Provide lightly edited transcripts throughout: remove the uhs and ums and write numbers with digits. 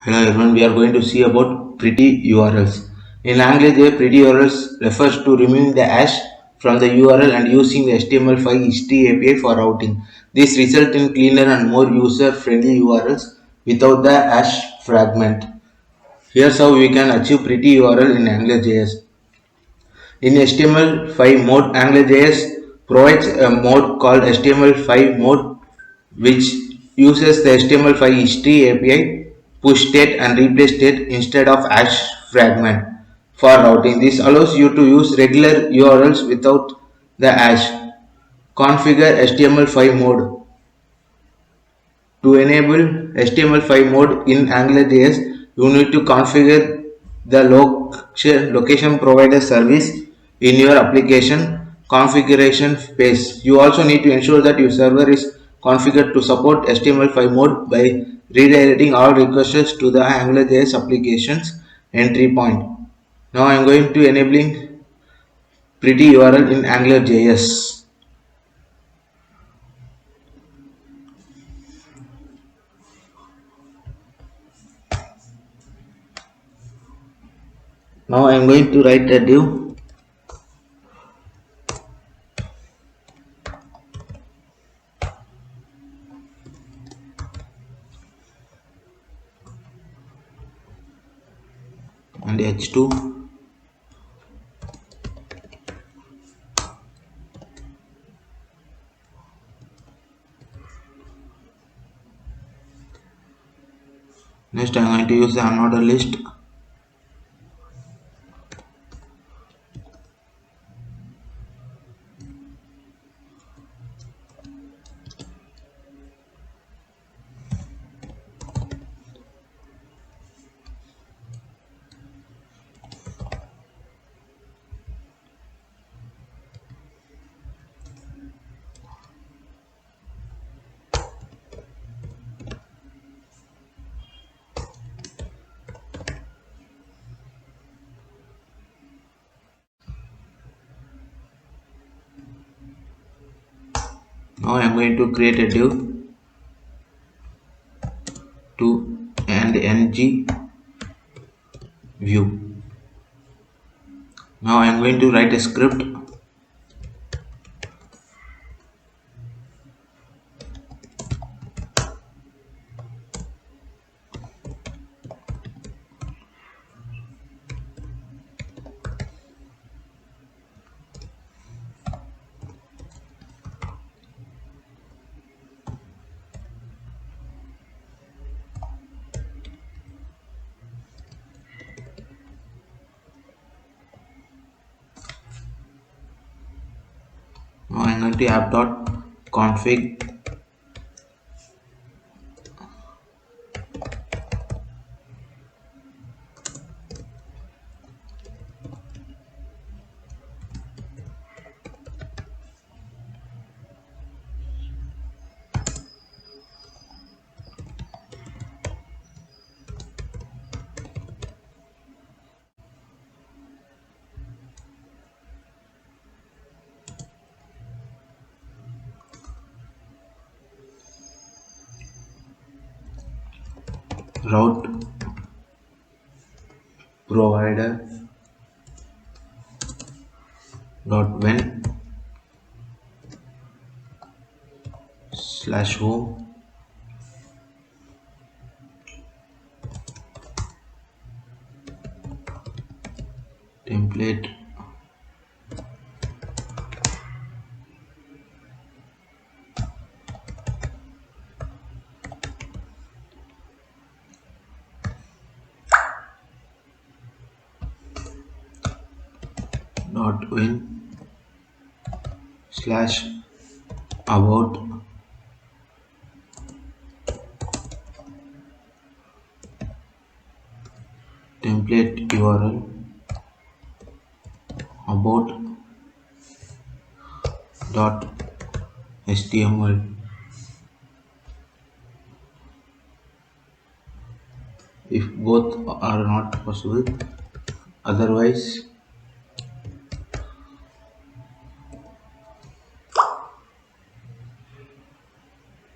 Hello everyone, we are going to see about pretty URLs. In AngularJS, pretty URLs refers to removing the hash from the URL and using the HTML5 history API for routing. This results in cleaner and more user-friendly URLs without the hash fragment. Here's how we can achieve pretty URL in AngularJS. In HTML5 mode, AngularJS provides a mode called HTML5 mode which uses the HTML5 history API, push state and replace state instead of hash fragment for routing. This allows you to use regular URLs without the hash. Configure HTML5 mode. To enable HTML5 mode in AngularJS, you need to configure the location provider service in your application configuration page. You also need to ensure that your server is configured to support HTML5 mode by redirecting all requests to the AngularJS application's entry point. Now I am going to enabling pretty URL in AngularJS. Now I am going to write a div and h2. Next I am going to use the unordered list. Now I am going to create a div to and ng view. Now I am going to write a script now I am going to app.config route provider dot when slash home template dot when slash about template URL about dot html. If both are not possible, otherwise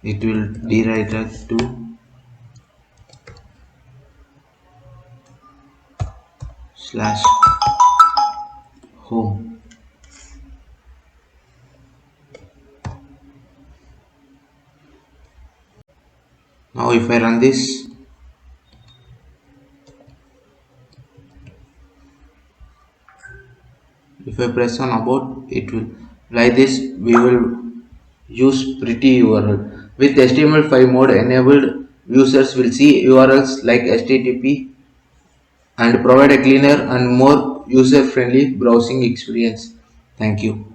it will redirect to slash home. Now if I run this, if I press on about, it will like this. We will use pretty URL. With HTML5 mode enabled, users will see URLs like HTTP and provide a cleaner and more user-friendly browsing experience. Thank you.